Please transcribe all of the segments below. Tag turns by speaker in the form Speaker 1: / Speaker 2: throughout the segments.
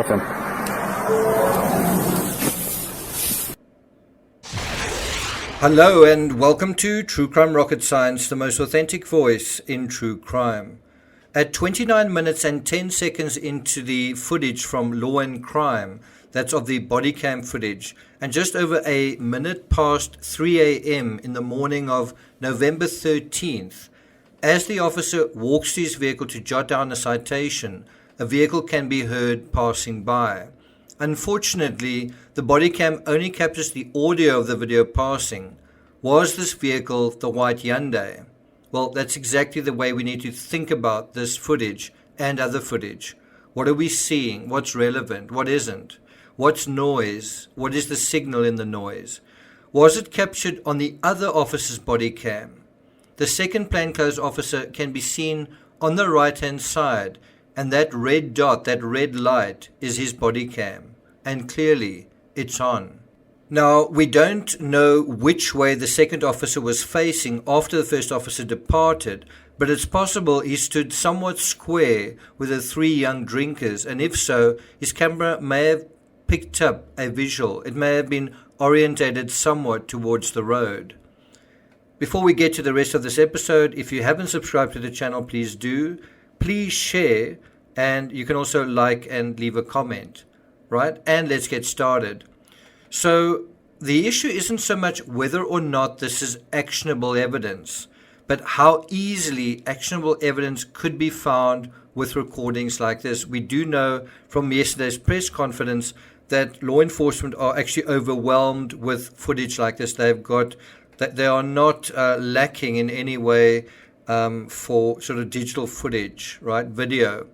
Speaker 1: him.
Speaker 2: Hello and welcome to True Crime Rocket Science, the most authentic voice in true crime. At 29 minutes and 10 seconds into the footage from Law and Crime, that's of the Bodycam footage, and just over a minute past 3 a.m. in the morning of November 13th, as the officer walks to his vehicle to jot down a citation, a vehicle can be heard passing by. Unfortunately, the Bodycam only captures the audio of the video passing. Was this vehicle the white Hyundai? Well, that's exactly the way we need to think about this footage and other footage. What are we seeing? What's relevant? What isn't? What's noise? What is the signal in the noise? Was it captured on the other officer's body cam? The second plainclothes officer can be seen on the right-hand side, and that red dot, that red light, is his body cam. And clearly, it's on. Now, we don't know which way the second officer was facing after the first officer departed, but it's possible he stood somewhat square with the three young drinkers, and if so, his camera may have picked up a visual. It may have been orientated somewhat towards the road. Before we get to the rest of this episode, if you haven't subscribed to the channel, please do. Please share, and you can also like and leave a comment, right? And let's get started. So the issue isn't so much whether or not this is actionable evidence, but how easily actionable evidence could be found with recordings like this. We do know from yesterday's press conference that law enforcement are actually overwhelmed with footage like this. They've got that they are not lacking in any way for sort of digital footage, right? Video.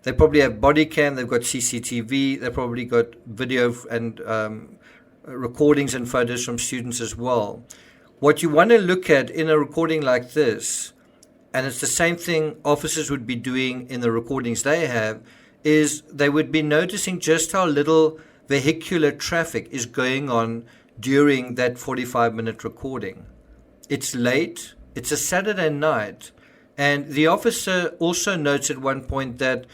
Speaker 2: They probably have body cam, they've got CCTV, they've probably got video and recordings and photos from students as well. What you want to look at in a recording like this, and it's the same thing officers would be doing in the recordings they have, is they would be noticing just how little vehicular traffic is going on during that 45-minute recording. It's late, it's a Saturday night, and the officer also notes at one point that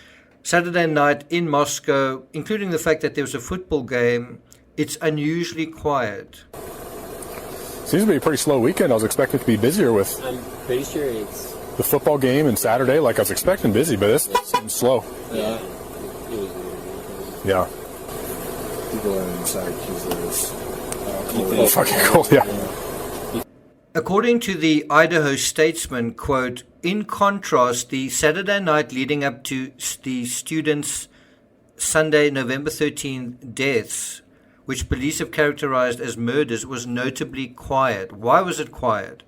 Speaker 2: Saturday night in Moscow, including the fact that there was a football game, it's unusually quiet.
Speaker 1: Seems to be a pretty slow weekend. I was expecting it to be busier with
Speaker 3: I'm pretty sure it's
Speaker 1: the football game and Saturday. Like I was expecting busy, but this seems slow.
Speaker 3: yeah. It was weird.
Speaker 1: Yeah.
Speaker 4: People are inside because
Speaker 1: Oh, fucking cold, yeah.
Speaker 2: According to the Idaho Statesman, quote, in contrast, the Saturday night leading up to the students' Sunday, November 13th deaths, which police have characterized as murders, was notably quiet. Why was it quiet?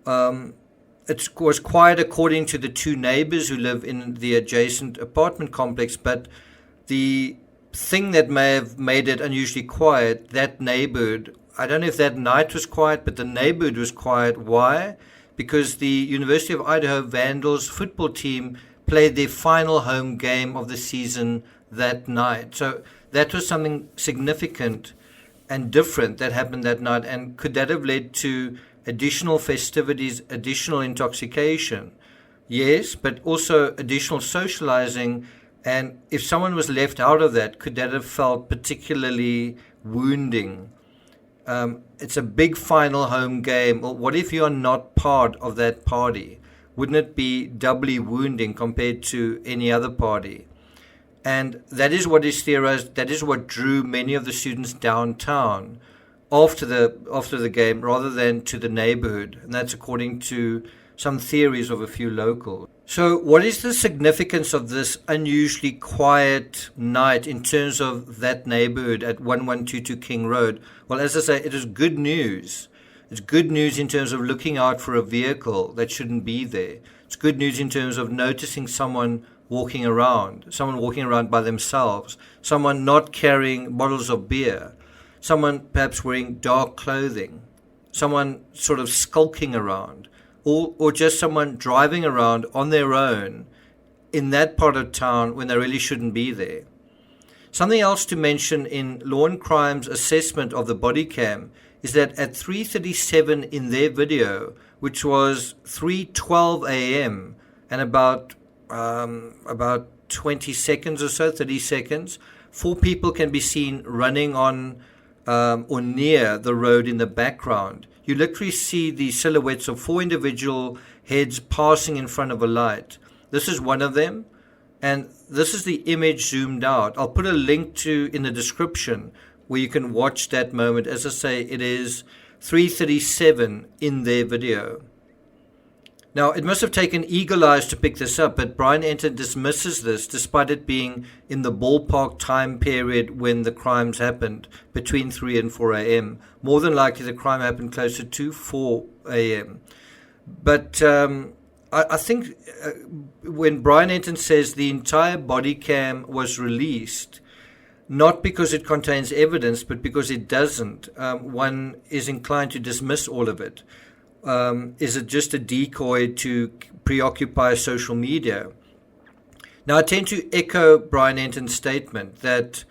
Speaker 2: It was quiet according to the two neighbors who live in the adjacent apartment complex, but the thing that may have made it unusually quiet, that neighborhood, I don't know if that night was quiet, but the neighborhood was quiet. Why? Because the University of Idaho Vandals football team played their final home game of the season that night. So that was something significant and different that happened that night. And could that have led to additional festivities, additional intoxication? Yes, but also additional socializing. And if someone was left out of that, could that have felt particularly wounding? It's a big final home game. Well, what if you're not part of that party? Wouldn't it be doubly wounding compared to any other party? And that is what is theorized. That is what drew many of the students downtown after the game rather than to the neighborhood. And that's according to some theories of a few locals. So what is the significance of this unusually quiet night in terms of that neighborhood at 1122 King Road? Well, as I say, it is good news. It's good news in terms of looking out for a vehicle that shouldn't be there. It's good news in terms of noticing someone walking around by themselves, someone not carrying bottles of beer, someone perhaps wearing dark clothing, someone sort of skulking around, or just someone driving around on their own in that part of town when they really shouldn't be there. Something else to mention in Law and Crime's assessment of the body cam is that at 3:37 in their video, which was 3:12 a.m. and about 20 seconds or so, 30 seconds, 4 people can be seen running on or near the road in the background. You literally see the silhouettes of 4 individual heads passing in front of a light. This is one of them, and this is the image zoomed out. I'll put a link to in the description where you can watch that moment. As I say, it is 3:37 in their video. Now, it must have taken eagle eyes to pick this up, but Brian Enton dismisses this despite it being in the ballpark time period when the crimes happened, between 3 and 4 a.m. More than likely the crime happened closer to 4 a.m. But I think when Brian Enton says the entire body cam was released, not because it contains evidence, but because it doesn't, one is inclined to dismiss all of it. Is it just a decoy to preoccupy social media? Now, I tend to echo Brian Enton's statement that,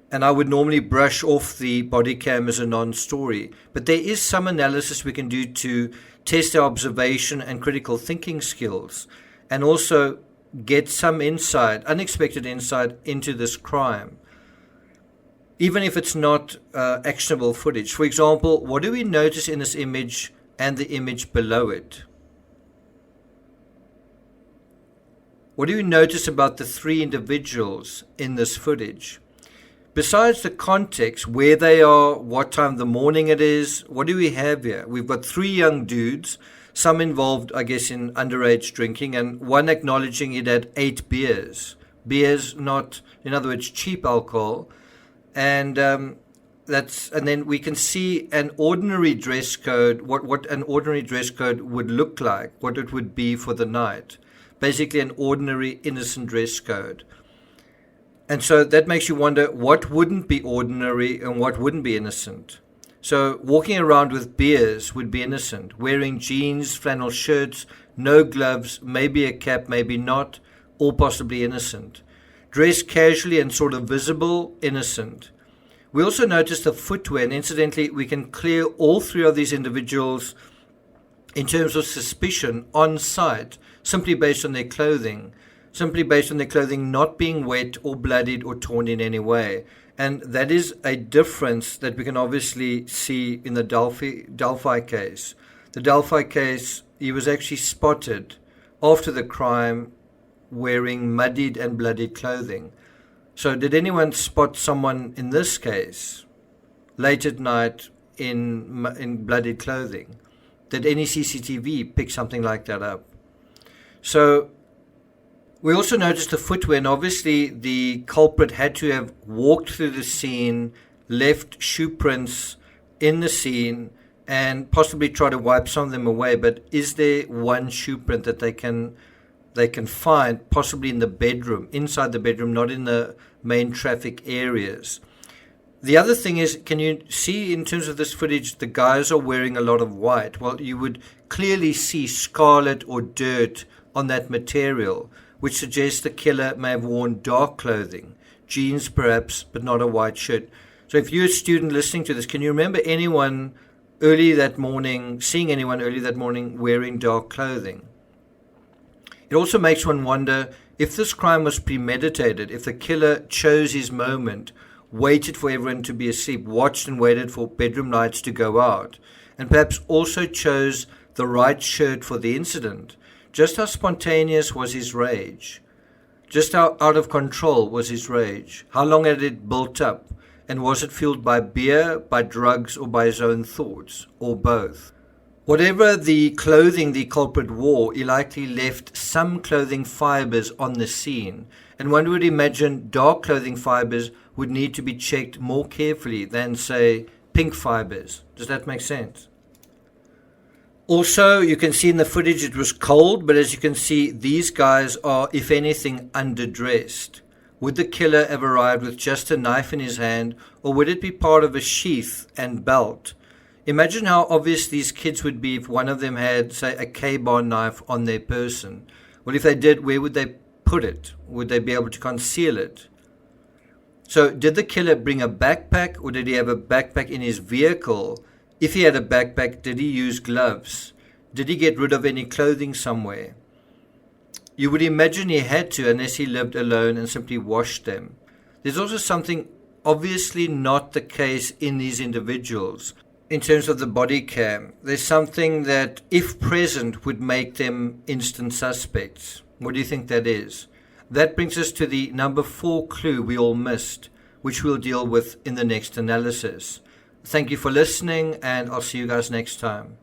Speaker 2: and I would normally brush off the body cam as a non-story, but there is some analysis we can do to test our observation and critical thinking skills, and also get some insight, unexpected insight, into this crime, even if it's not actionable footage. For example, what do we notice in this image and the image below it? What do you notice about the 3 individuals in this footage? Besides the context, where they are, what time of the morning it is, what do we have here? We've got 3 young dudes, some involved, I guess, in underage drinking, and one acknowledging it had 8 beers. Beers, not, in other words, cheap alcohol. And and then we can see an ordinary dress code, what an ordinary dress code would look like, what it would be for the night. Basically an ordinary innocent dress code. And so that makes you wonder what wouldn't be ordinary and what wouldn't be innocent. So walking around with beers would be innocent. Wearing jeans, flannel shirts, no gloves, maybe a cap, maybe not, all possibly innocent. Dressed casually and sort of visible, innocent. We also notice the footwear, and incidentally, we can clear all 3 of these individuals in terms of suspicion on site, simply based on their clothing, not being wet or bloodied or torn in any way. And that is a difference that we can obviously see in the Delphi case. The Delphi case, he was actually spotted after the crime wearing muddied and bloodied clothing. So did anyone spot someone in this case late at night in bloodied clothing? Did any CCTV pick something like that up? So we also noticed the footwear, and obviously the culprit had to have walked through the scene, left shoe prints in the scene, and possibly try to wipe some of them away. But is there one shoe print that they can find, possibly in the bedroom, inside the bedroom, not in the main traffic areas? The other thing is, can you see in terms of this footage, the guys are wearing a lot of white. Well, you would clearly see scarlet or dirt on that material, which suggests the killer may have worn dark clothing, jeans perhaps, but not a white shirt. So if you're a student listening to this, can you remember seeing anyone early that morning wearing dark clothing? It also makes one wonder if this crime was premeditated, if the killer chose his moment, waited for everyone to be asleep, watched and waited for bedroom lights to go out, and perhaps also chose the right shirt for the incident. Just how spontaneous was his rage? Just how out of control was his rage? How long had it built up? And was it fueled by beer, by drugs, or by his own thoughts, or both? Whatever the clothing the culprit wore, he likely left some clothing fibers on the scene, and one would imagine dark clothing fibers would need to be checked more carefully than, say, pink fibers. Does that make sense? Also, you can see in the footage it was cold, but as you can see, these guys are, if anything, underdressed. Would the killer have arrived with just a knife in his hand, or would it be part of a sheath and belt? Imagine how obvious these kids would be if one of them had, say, a K-bar knife on their person. Well, if they did, where would they put it? Would they be able to conceal it? So, did the killer bring a backpack, or did he have a backpack in his vehicle? If he had a backpack, did he use gloves? Did he get rid of any clothing somewhere? You would imagine he had to, unless he lived alone and simply washed them. There's also something obviously not the case in these individuals. In terms of the body cam, there's something that, if present, would make them instant suspects. What do you think that is? That brings us to the number 4 clue we all missed, which we'll deal with in the next analysis. Thank you for listening, and I'll see you guys next time.